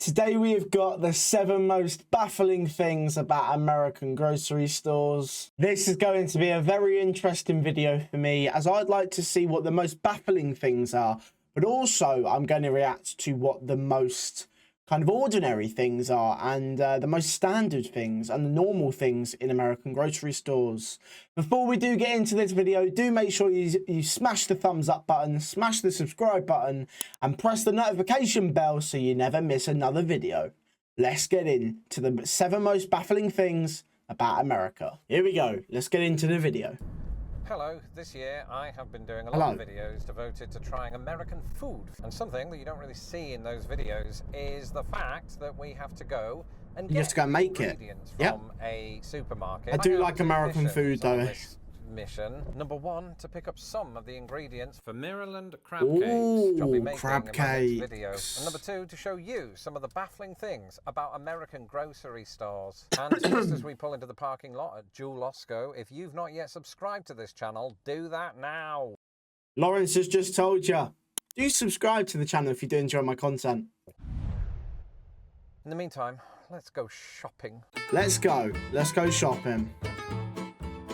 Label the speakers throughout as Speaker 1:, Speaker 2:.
Speaker 1: Today we have got the 7 most baffling things about American grocery stores. This is going to be a very interesting video for me, as I'd like to see what the most baffling things are, but also I'm going to react to what the most kind of ordinary things are, and the most standard things and the normal things in American grocery stores. Before we do get into this video, do make sure you smash the thumbs up button, smash the subscribe button, and press the notification bell so you never miss another video. Let's get into the 7 most baffling things about America. Here we go. Let's get into the video.
Speaker 2: Hello, this year I have been doing a lot of videos devoted to trying American food. And something that you don't really see in those videos is the fact that we have to go and get ingredients from a supermarket.
Speaker 1: I do like American food though.
Speaker 2: Mission number 1, to pick up some of the ingredients for Maryland crab cakes, which I'll be making in my next video. And number 2, to show you some of the baffling things about American grocery stores. And just as we pull into the parking lot at Jewel Osco, if you've not yet subscribed to this channel, do that now.
Speaker 1: Lawrence has just told you. Do subscribe to the channel if you do enjoy my content.
Speaker 2: In the meantime, let's go shopping.
Speaker 1: Let's go shopping.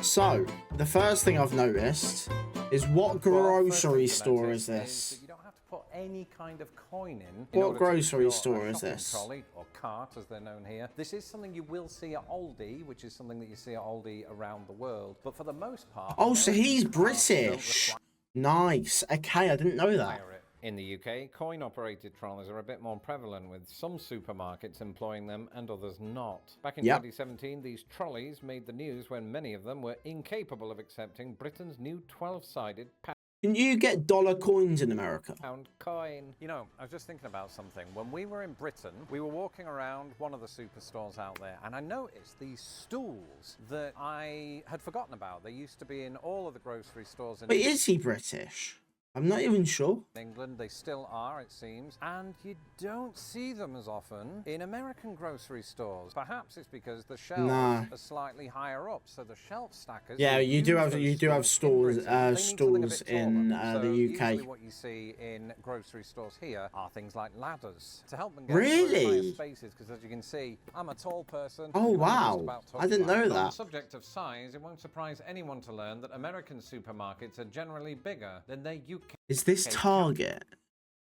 Speaker 1: So, the first thing I've noticed is what grocery store is this?
Speaker 2: You don't have to put any kind of coin in.
Speaker 1: What grocery store is this?
Speaker 2: Trolley or cart, as they're known here. This is something you will see at Aldi, which is something that you see at Aldi around the world. But for the most part...
Speaker 1: Oh, so he's British. Nice. Okay, I didn't know that.
Speaker 2: In the UK, coin-operated trolleys are a bit more prevalent, with some supermarkets employing them and others not. Back in 2017, these trolleys made the news when many of them were incapable of accepting Britain's new 12-sided
Speaker 1: Can you get dollar coins in America?
Speaker 2: pound coin. You know, I was just thinking about something. When we were in Britain, we were walking around one of the superstores out there, and I noticed these stools that I had forgotten about. They used to be in all of the grocery stores in...
Speaker 1: But is he British? I'm not even sure.
Speaker 2: In England, they still are, it seems, and you don't see them as often in American grocery stores. Perhaps it's because the shelves are slightly higher up, so the shelf stackers.
Speaker 1: Yeah, you do have stores in the UK.
Speaker 2: Usually what you see in grocery stores here are things like ladders to help them get
Speaker 1: really
Speaker 2: spaces. Because as you can see, I'm a tall person.
Speaker 1: Oh wow! I didn't know that.
Speaker 2: On the subject of size, it won't surprise anyone to learn that American supermarkets are generally bigger than their UK.
Speaker 1: Is this Target?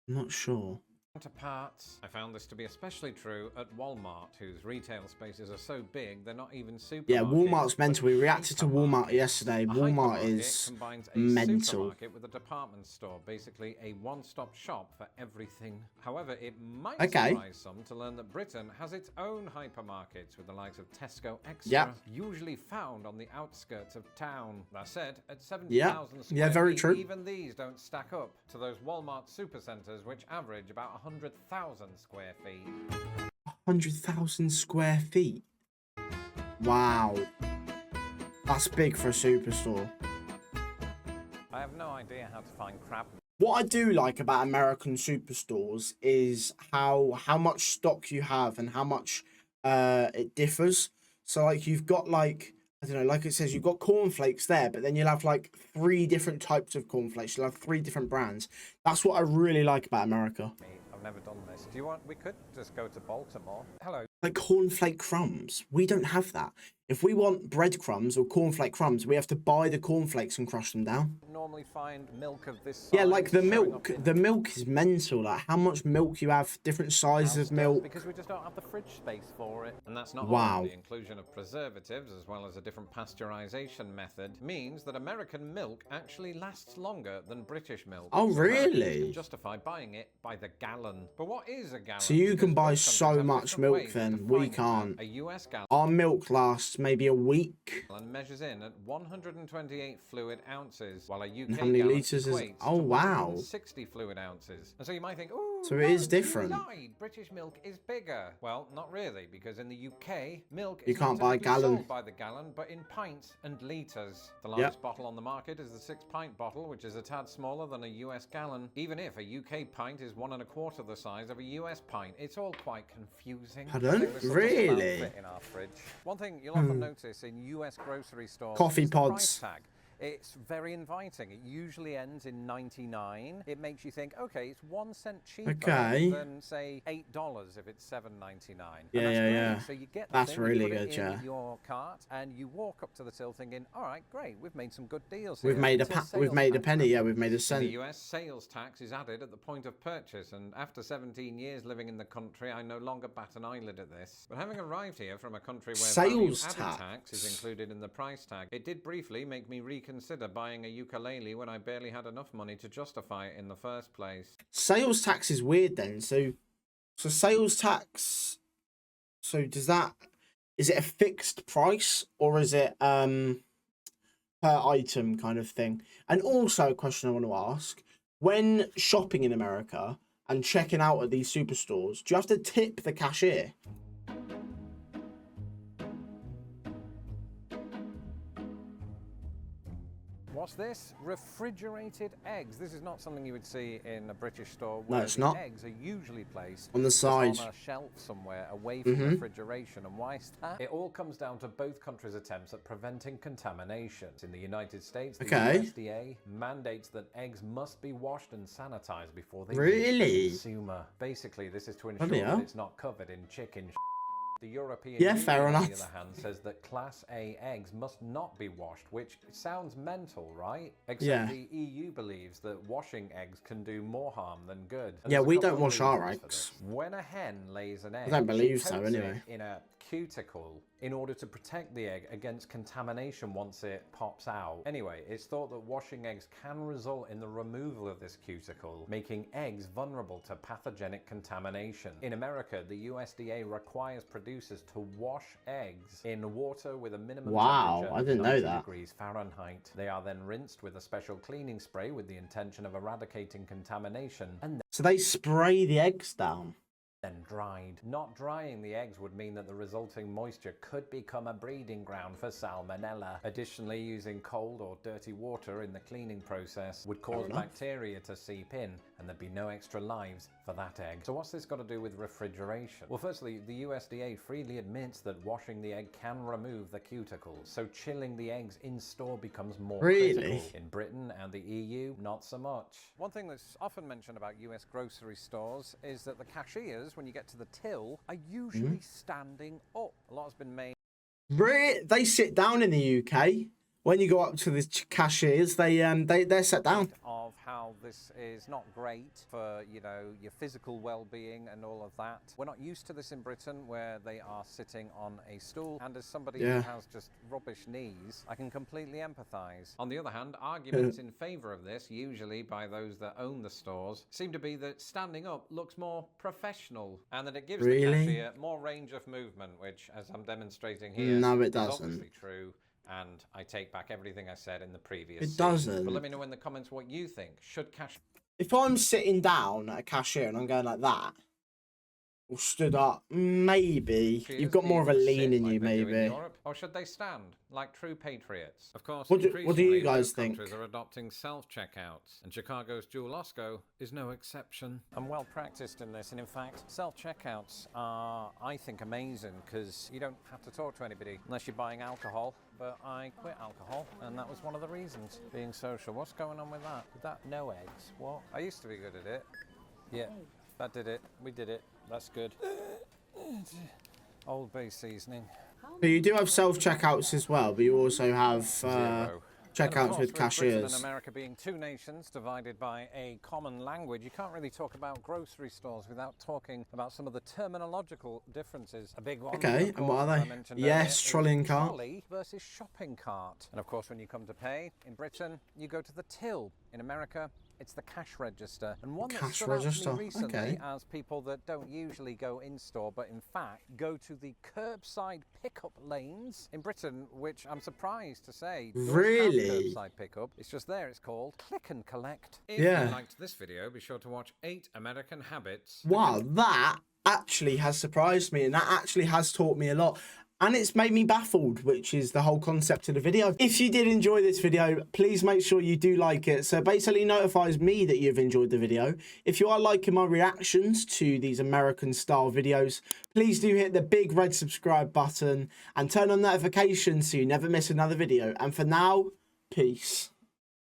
Speaker 1: I'm not sure.
Speaker 2: Counterparts. I found this to be especially true at Walmart, whose retail spaces are so big they're not even supermarkets.
Speaker 1: Yeah, Walmart's mental. We reacted to Walmart yesterday. Walmart is mental.
Speaker 2: Supermarket with a department store, basically a one-stop shop for everything. However, it might surprise some to learn that Britain has its own hypermarkets, with the likes of Tesco Extra, usually found on the outskirts of town. That said, at 70,000 square feet, even these don't stack up to those Walmart supercenters, which average about 100,000 square feet.
Speaker 1: 100,000 square feet? Wow. That's big for a superstore.
Speaker 2: I have no idea how to find crab.
Speaker 1: What I do like about American superstores is how much stock you have and how much it differs. So like you've got like, I don't know, like it says you've got cornflakes there, but then you'll have like 3 different types of cornflakes. You'll have 3 different brands. That's what I really like about America.
Speaker 2: I've never done this. Do you want? We could just go to Baltimore. Hello.
Speaker 1: Like cornflake crumbs. We don't have that. If we want breadcrumbs or cornflake crumbs, we have to buy the cornflakes and crush them down.
Speaker 2: Normally find milk of this size.
Speaker 1: Yeah, like the milk. The milk is mental. Like how much milk you have, different sizes of milk.
Speaker 2: Because we just don't have the fridge space for it. And that's not
Speaker 1: all.
Speaker 2: The inclusion of preservatives, as well as a different pasteurization method, means that American milk actually lasts longer than British milk.
Speaker 1: Oh, really?
Speaker 2: Can justify buying it by the gallon. But what is a gallon?
Speaker 1: So you can buy so much milk then. We can't.
Speaker 2: A US gallon.
Speaker 1: Our milk lasts maybe a week.
Speaker 2: And measures in at 128 fluid ounces, while a UK
Speaker 1: and how many liters is? Oh wow,
Speaker 2: 60 fluid ounces. And so you might think, oh,
Speaker 1: so it is different.
Speaker 2: British milk is bigger. Well, not really, because in the UK, milk
Speaker 1: you can't buy a gallon.
Speaker 2: Sold by the gallon, but in pints and litres. The largest bottle on the market is the 6-pint bottle, which is a tad smaller than a US gallon. Even if a UK pint is 1 1/4 the size of a US pint, it's all quite confusing.
Speaker 1: I don't really.
Speaker 2: In our fridge. One thing you'll often notice in US grocery stores,
Speaker 1: coffee
Speaker 2: is
Speaker 1: pods.
Speaker 2: the price tag. It's very inviting. It usually ends in 99. It makes you think, okay, it's 1 cent cheaper than say $8 if it's $7.99.
Speaker 1: Yeah,
Speaker 2: and that's
Speaker 1: yeah,
Speaker 2: great.
Speaker 1: yeah.
Speaker 2: So you get the
Speaker 1: That's
Speaker 2: thing,
Speaker 1: really
Speaker 2: you put
Speaker 1: good,
Speaker 2: it in
Speaker 1: yeah.
Speaker 2: your cart, and you walk up to the till thinking, all right, great, we've made some good deals
Speaker 1: We've
Speaker 2: here.
Speaker 1: made
Speaker 2: Until
Speaker 1: a penny, yeah, we've made a cent.
Speaker 2: In the US, sales tax is added at the point of purchase, and after 17 years living in the country, I no longer bat an eyelid at this. But having arrived here from a country where
Speaker 1: Sales
Speaker 2: value-added tax is included in the price tag, it did briefly make me reconsider buying a ukulele when I barely had enough money to justify it in the first place.
Speaker 1: Sales tax is weird then. So sales tax, so is it a fixed price or is it per item kind of thing? And also a question I want to ask, when shopping in America and checking out at these superstores, do you have to tip the cashier?
Speaker 2: What's this? Refrigerated eggs. This is not something you would see in a British store.
Speaker 1: No, it's not.
Speaker 2: Eggs are usually placed
Speaker 1: on the side,
Speaker 2: on a shelf somewhere away from refrigeration. And why is that? It all comes down to both countries' attempts at preventing contamination. In the United States, the USDA mandates that eggs must be washed and sanitized before they reach the consumer. Basically, this is to ensure that it's not covered in chicken. The European Union,
Speaker 1: fair enough.
Speaker 2: on the other hand, says that Class A eggs must not be washed, which sounds mental, right? Except the EU believes that washing eggs can do more harm than good. And
Speaker 1: yeah, we don't wash our eggs.
Speaker 2: When a hen lays an egg,
Speaker 1: I don't believe
Speaker 2: she
Speaker 1: so
Speaker 2: coats
Speaker 1: anyway.
Speaker 2: it in a cuticle in order to protect the egg against contamination once it pops out. Anyway, it's thought that washing eggs can result in the removal of this cuticle, making eggs vulnerable to pathogenic contamination. In America, the USDA requires producers to wash eggs in water with a minimum temperature
Speaker 1: I didn't know
Speaker 2: of 90
Speaker 1: that.
Speaker 2: degrees Fahrenheit. They are then rinsed with a special cleaning spray with the intention of eradicating contamination, and
Speaker 1: So they spray the eggs down.
Speaker 2: then dried. Not drying the eggs would mean that the resulting moisture could become a breeding ground for salmonella. Additionally, using cold or dirty water in the cleaning process would cause bacteria to seep in, and there'd be no extra lives for that egg. So what's this got to do with refrigeration? Well, firstly, the USDA freely admits that washing the egg can remove the cuticles, so chilling the eggs in store becomes more critical. In Britain and the EU, not so much. One thing that's often mentioned about US grocery stores is that the cashiers, when you get to the till, are usually standing up. A lot has been made.
Speaker 1: Brit, they sit down in the UK. When you go up to the cashiers, they're sat down.
Speaker 2: Of how this is not great for, you know, your physical well-being and all of that. We're not used to this in Britain, where they are sitting on a stool. And as somebody who has just rubbish knees, I can completely empathize. On the other hand, arguments in favor of this, usually by those that own the stores, seem to be that standing up looks more professional and that it gives the cashier more range of movement, which, as I'm demonstrating here,
Speaker 1: no, it
Speaker 2: is
Speaker 1: doesn't.
Speaker 2: obviously true. And I take back everything I said in the previous
Speaker 1: It doesn't.
Speaker 2: But let me know in the comments what you think. Should cash...
Speaker 1: If I'm sitting down at a cashier and I'm going like that, or stood up, maybe. You've got more of a lean in you, maybe.
Speaker 2: Or should they stand, like true patriots? Of course,
Speaker 1: what do you guys think?
Speaker 2: Countries are adopting self-checkouts, and Chicago's Jewel Osco is no exception. I'm well practiced in this, and in fact, self-checkouts are, I think, amazing, because you don't have to talk to anybody unless you're buying alcohol. But I quit alcohol, and that was one of the reasons. Being social. What's going on with that? Did that no eggs? What? I used to be good at it. Yeah, that did it. We did it. That's good. Old Bay seasoning.
Speaker 1: But you do have self-checkouts as well, but you also have checkouts with cashiers.
Speaker 2: Britain and America being two nations divided by a common language, you can't really talk about grocery stores without talking about some of the terminological differences. A big one.
Speaker 1: Okay, and what are they? Yes, trolley and cart.
Speaker 2: Trolley versus shopping cart. And of course, when you come to pay, in Britain, you go to the till. In America, it's the cash register. And one that stood out to me recently as people that don't usually go in-store, but in fact go to the curbside pickup lanes in Britain, which I'm surprised to say.
Speaker 1: Really?
Speaker 2: Curbside pickup. It's just there. It's called Click and Collect. If
Speaker 1: you
Speaker 2: liked this video, be sure to watch 8 American Habits.
Speaker 1: Wow, that actually has surprised me, and that actually has taught me a lot. And it's made me baffled, which is the whole concept of the video. If you did enjoy this video, please make sure you do like it. So it basically notifies me that you've enjoyed the video. If you are liking my reactions to these American style videos, please do hit the big red subscribe button and turn on notifications so you never miss another video. And for now, Peace.